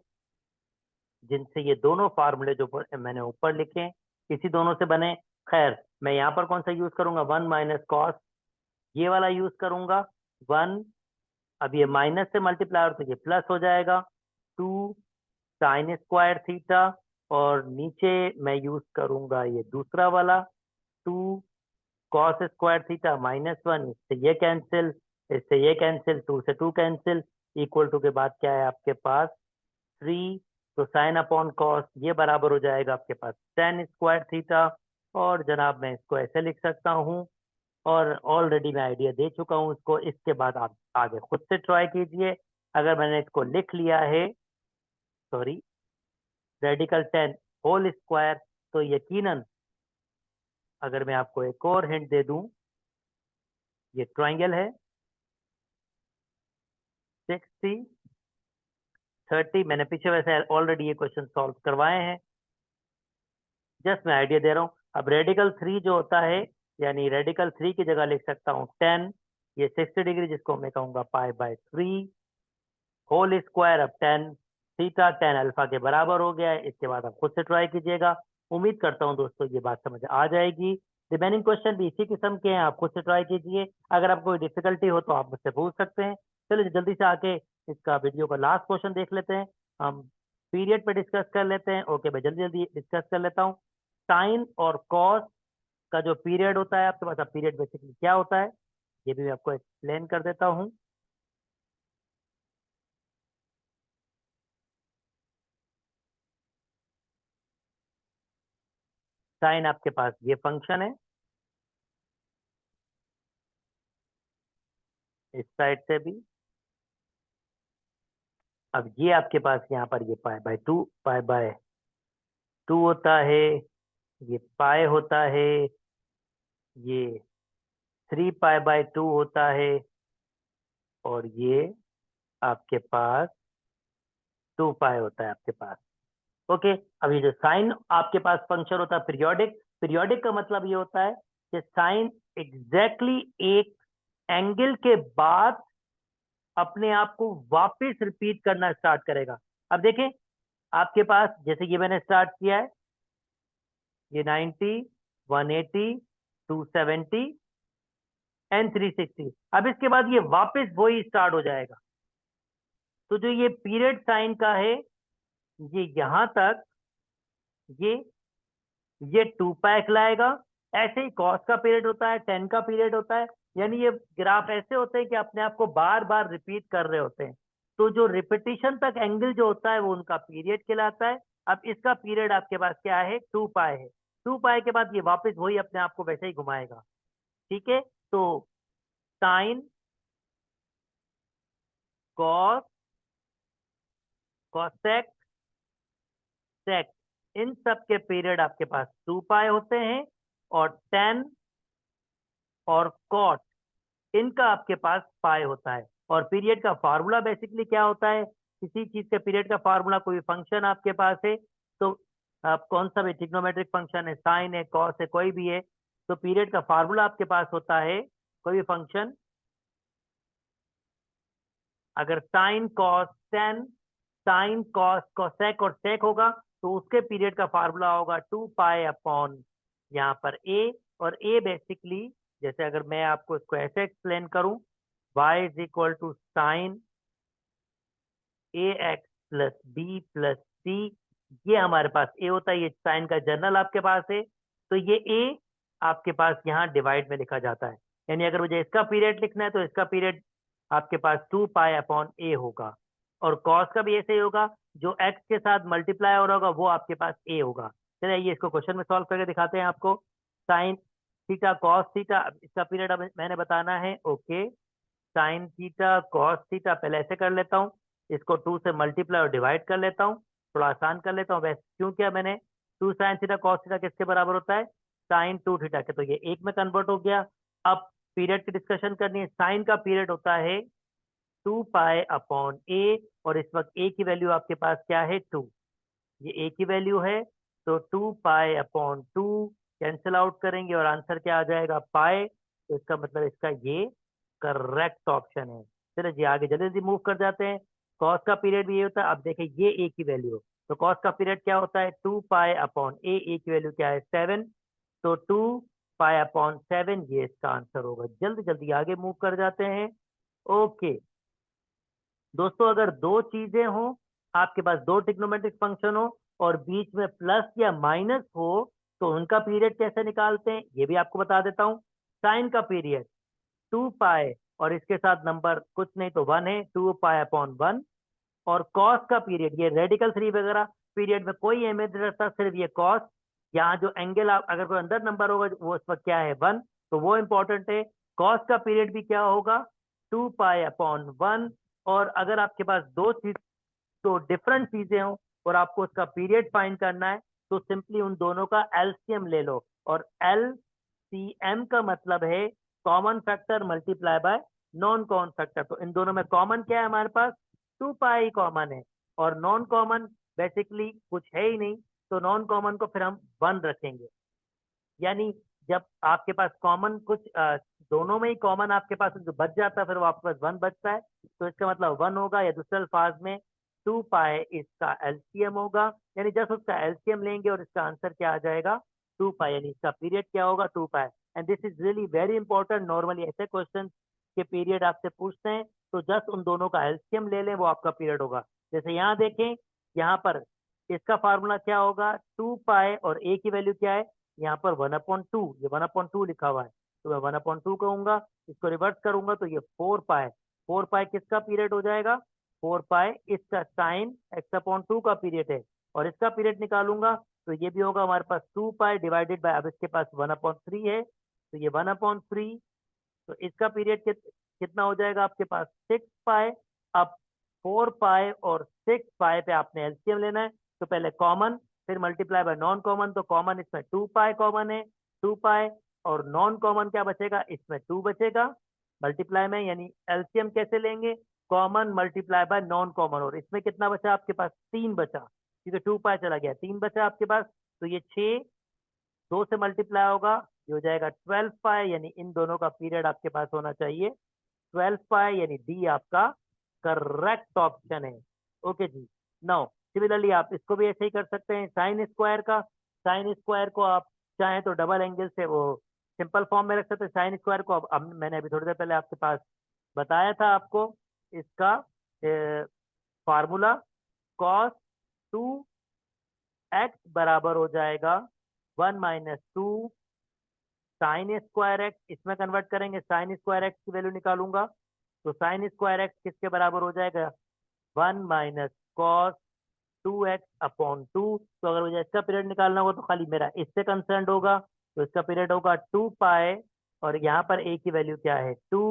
जिनसे ये दोनों फार्मूले जो मैंने ऊपर लिखे इसी दोनों से बने। खैर, मैं यहाँ पर कौन सा यूज करूंगा, 1 - cos, ये वाला यूज करूंगा। 1, अब ये माइनस से मल्टीप्लाई तो ये प्लस हो जाएगा, 2 sin²θ, और नीचे मैं यूज करूंगा ये दूसरा वाला 2 cos² θ - 1। इससे ये कैंसिल, इससे ये कैंसिल, 2 से 2 कैंसिल, इक्वल टू के बाद क्या है आपके पास 3। तो sin/cos ये बराबर हो जाएगा आपके पास tan²θ। और जनाब मैं इसको ऐसे लिख सकता हूँ, और ऑलरेडी मैं आइडिया दे चुका हूँ इसको। इसके बाद आप आगे खुद से ट्राई कीजिए। अगर मैंने इसको लिख लिया है, सॉरी, रेडिकल 10 होल स्क्वायर, तो यकीनन अगर मैं आपको एक और हिंट दे दूं, ये ट्राइंगल है 60 30। मैंने पीछे वैसे ऑलरेडी ये क्वेश्चन सॉल्व करवाए हैं, जस्ट मैं आइडिया दे रहा हूँ। अब रेडिकल 3 जो होता है, यानी रेडिकल 3 की जगह लिख सकता हूँ 10, ये 60 डिग्री, जिसको मैं कहूंगा π/3 होल स्क्वायर। अब tan θ tan अल्फा के बराबर हो गया है। इसके बाद आप खुद से ट्राई कीजिएगा। उम्मीद करता हूँ दोस्तों ये बात समझ आ जाएगी। रिमेनिंग क्वेश्चन भी इसी किस्म के हैं, आप खुद से ट्राई कीजिए। अगर आपको कोई डिफिकल्टी हो तो आप मुझसे पूछ सकते हैं। चलिए जल्दी से आके इसका वीडियो का लास्ट क्वेश्चन देख लेते हैं। हम पीरियड पे डिस्कस कर लेते हैं। ओके, मैं जल्दी जल्दी डिस्कस कर लेता हूँ। साइन और कॉस का जो पीरियड होता है आपके पास, अब पीरियड बेसिकली क्या होता है ये भी मैं आपको एक्सप्लेन कर देता हूँ। साइन आपके पास ये फंक्शन है, इस साइड से भी। अब ये आपके पास यहाँ पर ये पाई/2 होता है, ये पाई होता है, ये 3 पाई/2 होता है, और ये आपके पास 2 पाई होता है आपके पास। ओके, अब ये जो साइन आपके पास फंक्शन होता है पीरियोडिक, पीरियोडिक का मतलब ये होता है कि साइन एग्जैक्टली एक एंगल के बाद अपने आप को वापस रिपीट करना स्टार्ट करेगा। अब देखें आपके पास, जैसे ये मैंने स्टार्ट किया है, ये 90, 180, 270 एंड 360। अब इसके बाद ये वापस वही स्टार्ट हो जाएगा। तो जो ये पीरियड साइन का है, ये यहां तक ये ये 2 पाई लाएगा। ऐसे ही कॉस का पीरियड होता है, 10 का पीरियड होता है। यानी ये ग्राफ ऐसे होते हैं कि अपने आप को बार बार रिपीट कर रहे होते हैं। तो जो रिपीटिशन तक एंगल जो होता है वो उनका पीरियड कहलाता है। अब इसका पीरियड आपके पास क्या है, 2 पाई है। 2 पाई के बाद ये वापस वही अपने आप को वैसे ही घुमाएगा। ठीक है, तो साइन, कॉस, कॉसेक, सेक, इन सब के पीरियड आपके पास 2 पाई होते हैं। और टेन और कॉट, इनका आपके पास पाई होता है। और पीरियड का फार्मूला बेसिकली क्या होता है, किसी चीज के पीरियड का फार्मूला, कोई फंक्शन आपके पास है, तो आप कौन सा भी ट्रिग्नोमेट्रिक फंक्शन है, साइन है, कॉस है, कोई भी है, तो पीरियड का फार्मूला आपके पास होता है, कोई भी फंक्शन अगर sine cos tan, sine cos cosec और सेक होगा, तो उसके पीरियड का फार्मूला होगा 2 पाई/, यहाँ पर ए। और ए बेसिकली, जैसे अगर मैं आपको इसको ऐसे एक्सप्लेन करूं, y = sin ax + b + c, ये हमारे पास ए होता है। ये साइन का जनरल आपके पास है, तो ये ए आपके पास यहाँ डिवाइड में लिखा जाता है। यानी अगर मुझे इसका पीरियड लिखना है तो इसका पीरियड आपके पास 2 पाई अपॉन ए होगा, और कॉस का भी ऐसे ही होगा, जो एक्स के साथ मल्टीप्लाई हो रहा होगा वो आपके पास ए होगा। चलिए ये इसको क्वेश्चन में सॉल्व करके दिखाते हैं आपको। साइन थीटा कॉस थीटा, इसका पीरियड अब मैंने बताना है। Okay, sine theta cos theta, पहले ऐसे कर लेता हूँ, इसको 2 से मल्टीप्लाई और डिवाइड कर लेता हूँ, थोड़ा आसान कर लेता हूँ। वैसे क्यों किया मैंने, 2 साइन थीटा कॉस थीटा किसके बराबर होता है, sin 2 थीटा के, तो ये एक में कन्वर्ट हो गया। अब पीरियड की डिस्कशन करनी है। साइन का पीरियड होता है 2 पाई अपॉन ए, और इस वक्त ए की वैल्यू आपके पास क्या है, 2। ये ए की वैल्यू है, तो 2 पाई अपॉन 2 कैंसिल आउट करेंगे और आंसर क्या आ जाएगा, पाई। तो इसका मतलब इसका ये करेक्ट ऑप्शन है। चलो जी आगे जल्दी जल्दी मूव कर जाते हैं। कॉस का पीरियड भी ये होता है। अब देखें ये ए की वैल्यू, तो कॉस का पीरियड क्या होता है, 2 पाई अपॉन ए की वैल्यू क्या है, 7। तो 2 पाई अपॉन 7 ये इसका आंसर होगा। जल्दी जल्दी आगे मूव कर जाते हैं। ओके दोस्तों, अगर दो चीजें हो, आपके पास दो ट्रिग्नोमेट्रिक फंक्शन हो और बीच में प्लस या माइनस हो, तो उनका पीरियड कैसे निकालते हैं ये भी आपको बता देता हूँ। साइन का पीरियड 2 पाई और इसके साथ नंबर कुछ नहीं तो 1 है, 2 पाई अपॉन 1। और कॉस का पीरियड, ये रेडिकल 3 वगैरह पीरियड में कोई अहमियत नहीं रखता, सिर्फ ये कॉस। यहाँ जो एंगल आप अगर कोई अंदर नंबर होगा वो इस वक्त क्या है, 1, तो वो इंपॉर्टेंट है। कॉस का पीरियड भी क्या होगा, 2 पाई अपॉन 1। और अगर आपके पास दो चीज, तो डिफरेंट चीजें हो और आपको उसका पीरियड फाइंड करना है, तो सिंपली उन दोनों का एलसीएम ले लो। और एलसीएम का मतलब है common factor multiply by non common factor. तो इन दोनों में कॉमन क्या है हमारे पास, 2 पाई कॉमन है, और नॉन कॉमन बेसिकली कुछ है ही नहीं, तो नॉन कॉमन को फिर हम 1 रखेंगे। यानी जब आपके पास कॉमन कुछ दोनों में ही कॉमन आपके पास जो बच जाता है, फिर वो आपके पास 1 बचता है, तो इसका मतलब 1 होगा। या दूसरे अल्फाज में 2 पाई इसका एलसीएम होगा, यानी जस्ट उसका एलसीएम लेंगे और इसका आंसर क्या आ जाएगा, 2 पाई, यानी इसका पीरियड क्या होगा, 2 pi. And this is really very important. Normally ऐसे क्वेश्चन के पीरियड आपसे पूछते हैं, तो जस्ट उन दोनों का एलसीएम ले लें, वो आपका पीरियड होगा। जैसे यहाँ देखें, यहाँ पर इसका फार्मूला क्या होगा, 2 पाई और ए की वैल्यू क्या है, यहाँ पर 1/2, ये 1/2 लिखा हुआ है, तो मैं 1/2 कहूंगा। इसको रिवर्स करूंगा तो ये 4 पाई, 4 पाई किसका पीरियड हो जाएगा, 4 पाई इसका साइन x/2 का पीरियड है। और इसका पीरियड निकालूंगा तो ये भी होगा हमारे पास 2 पाई डिवाइडेड बाय, अब इसके पास 1/3 है, तो ये 1/3। तो इसका पीरियड कितना हो जाएगा आपके पास, 6 पाई। अब 4 पाई और 6 पाई पे आपने एलसीएम लेना है, तो पहले कॉमन फिर मल्टीप्लाई बाय नॉन कॉमन, तो कॉमन इसमें 2 पाई कॉमन है, 2 पाई, और नॉन कॉमन क्या बचेगा, इसमें 2 बचेगा मल्टीप्लाई में। यानी एलसीएम कैसे लेंगे, common multiply by non common, और इसमें कितना बचा आपके पास, 3 बचा, क्योंकि 2 पाई चला गया, 3 बचा आपके पास। तो ये 6 2 से मल्टीप्लाई होगा, ये हो जाएगा 12 पाई, यानी इन दोनों का पीरियड आपके पास होना चाहिए 12 पाई, यानी डी आपका करेक्ट ऑप्शन है। ओके जी। नाउ सिमिलरली आप इसको भी ऐसे ही कर सकते हैं, साइन स्क्वायर का, साइन स्क्वायर को आप चाहें तो डबल एंगल से वो सिंपल फॉर्म में रख सकते हैं। साइन स्क्वायर को अब मैंने अभी थोड़ी देर पहले आपके पास बताया था आपको इसका फार्मूला, कॉस 2x बराबर हो जाएगा 1 - 2 साइन स्क्वायर एक्स। इसमें कन्वर्ट करेंगे, साइन स्क्वायर एक्स की वैल्यू निकालूंगा, तो साइन स्क्वायर एक्स किसके बराबर हो जाएगा, 1 - cos 2x/2। तो अगर मुझे इसका पीरियड निकालना होगा तो खाली मेरा इससे कंसर्न होगा, तो इसका पीरियड होगा 2 पाई, और यहाँ पर ए की वैल्यू क्या है, 2,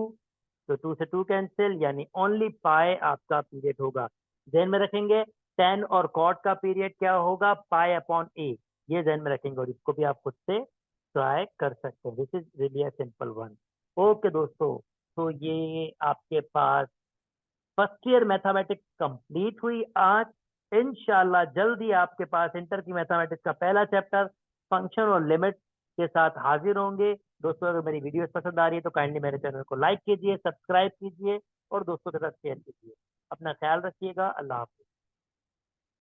तो 2 से 2 कैंसिल, यानी ओनली पाई आपका पीरियड होगा। ध्यान में रखेंगे, टेन और कॉट का पीरियड क्या होगा, पाई/ए, ये ध्यान में रखेंगे, और इसको भी आप खुद से ट्राई कर सकते हैं। This is really a simple one. Okay दोस्तों, तो ये आपके पास फर्स्ट ईयर मैथमेटिक्स कंप्लीट हुई आज। इंशाल्लाह जल्दी आपके पास इंटर की मैथमेटिक्स का पहला चैप्टर फंक्शन और लिमिट के साथ हाजिर होंगे। दोस्तों अगर मेरी वीडियोस पसंद आ रही है तो काइंडली मेरे चैनल को लाइक कीजिए, सब्सक्राइब कीजिए और दोस्तों के साथ शेयर कीजिए। अपना ख्याल रखिएगा। अल्लाह हाफिज।